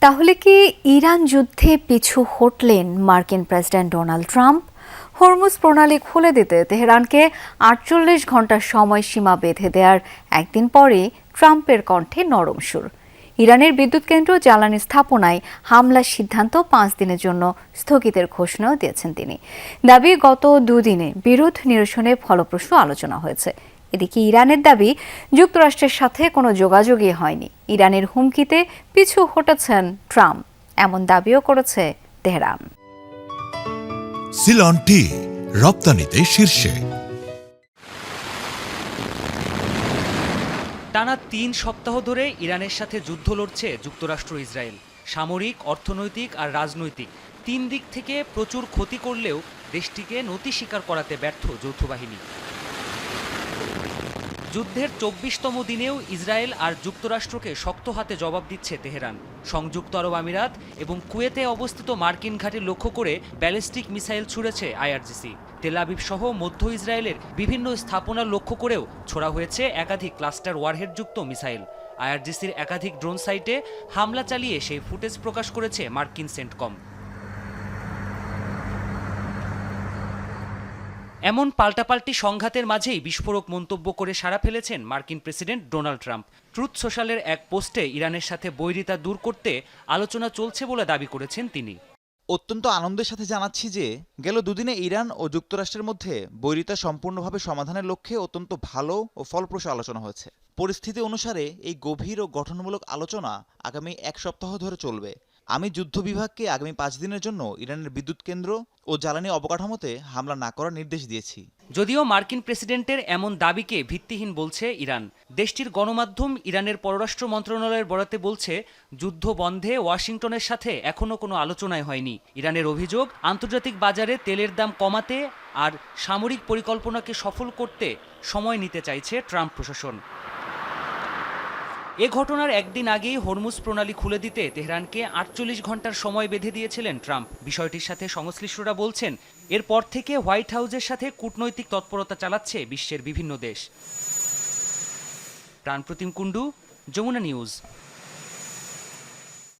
তাহলে কি ইরান যুদ্ধে পিছু হটলেন মার্কিন প্রেসিডেন্ট ডোনাল্ড ট্রাম্প? হরমুজ প্রণালী খুলে দিতে তেহরানকে ৪৮ ঘন্টার সময়সীমা বেঁধে দেওয়ার একদিন পরে ট্রাম্পের কণ্ঠে নরম সুর। ইরানের বিদ্যুৎ কেন্দ্র জ্বালানি স্থাপনায় হামলার সিদ্ধান্ত ৫ দিনের জন্য স্থগিতের ঘোষণাও দিয়েছেন তিনি। দাবি, গত দুদিনে বিরোধ নিরসনে ফলপ্রসূ আলোচনা হয়েছে। এদিকে ইরানের দাবি, যুক্তরাষ্ট্রের সাথে কোনো যোগাযোগই হয়নি। ইরানের হুমকিতে পিছু হটেছেন ট্রাম্প, এমন দাবিও করেছে তেহরান। সিলন টি রপ্তানিতে শীর্ষে। টানা ৩ সপ্তাহ ধরে ইরানের সাথে যুদ্ধ লড়ছে যুক্তরাষ্ট্র ইসরায়েল। সামরিক, অর্থনৈতিক আর রাজনৈতিক ৩ দিক থেকে প্রচুর ক্ষতি করলেও দেশটিকে নতি স্বীকার করাতে ব্যর্থ যৌথ বাহিনী। যুদ্ধের ২৪তম দিনেও ইসরায়েল আর যুক্তরাষ্ট্রকে শক্ত হাতে জবাব দিচ্ছে তেহরান। সংযুক্ত আরব আমিরাত এবং কুয়েতে অবস্থিত মার্কিন ঘাঁটি লক্ষ্য করে ব্যালিস্টিক মিসাইল ছুড়েছে আইআরজিসি। তেল আবিব সহ মধ্য ইসরায়েলের বিভিন্ন স্থাপনা লক্ষ্য করেও ছোড়া হয়েছে একাধিক ক্লাস্টার ওয়ারহেডযুক্ত মিসাইল। আইআরজিসির একাধিক ড্রোন সাইটে হামলা চালিয়ে সেই ফুটেজ প্রকাশ করেছে মার্কিন সেন্টকম। এমন পাল্টাপাল্টি সংঘাতের মাঝেই বিস্ফোরক মন্তব্য করে সাড়া ফেলেছেন মার্কিন প্রেসিডেন্ট ডোনাল্ড ট্রাম্প। ট্রুথ সোশ্যালের এক পোস্টে ইরানের সাথে বৈরিতা দূর করতে আলোচনা চলছে বলে দাবি করেছেন তিনি। অত্যন্ত আনন্দের সাথে জানাচ্ছি যে গেল দুদিনে ইরান ও যুক্তরাষ্ট্রের মধ্যে বৈরিতা সম্পূর্ণভাবে সমাধানের লক্ষ্যে অত্যন্ত ভালো ও ফলপ্রসূ আলোচনা হয়েছে। পরিস্থিতি অনুসারে এই গভীর ও গঠনমূলক আলোচনা আগামী ১ সপ্তাহ ধরে চলবে। আমি যুদ্ধ বিভাগকে আগামী ৫ দিনের জন্য ইরানের বিদ্যুৎ কেন্দ্র ও জ্বালানি অবকাঠামোতে হামলা না করার নির্দেশ দিয়েছি। যদিও মার্কিন প্রেসিডেন্টের এমন দাবিকে ভিত্তিহীন বলছে ইরান। দেশটির গণমাধ্যম ইরানের পররাষ্ট্র মন্ত্রণালয়ের বরাতে বলছে, যুদ্ধ বন্ধে ওয়াশিংটনের সাথে এখনও কোনো আলোচনাই হয়নি। ইরানের অভিযোগ, আন্তর্জাতিক বাজারে তেলের দাম কমাতে আর সামরিক পরিকল্পনাকে সফল করতে সময় নিতে চাইছে ট্রাম্প প্রশাসন। এ ঘটনার একদিন আগেই হরমুজ প্রণালী খুলে দিতে তেহরানকে ৪৮ ঘন্টার সময় বেঁধে দিয়েছিলেন ট্রাম্প। বিষয়টির সাথে সংশ্লিষ্টরা বলছেন, এরপর থেকে হোয়াইট হাউসের সাথে কূটনৈতিক তৎপরতা চালাচ্ছে বিশ্বের বিভিন্ন দেশ। প্রাণপ্রতিম কুণ্ডু, যমুনা নিউজ।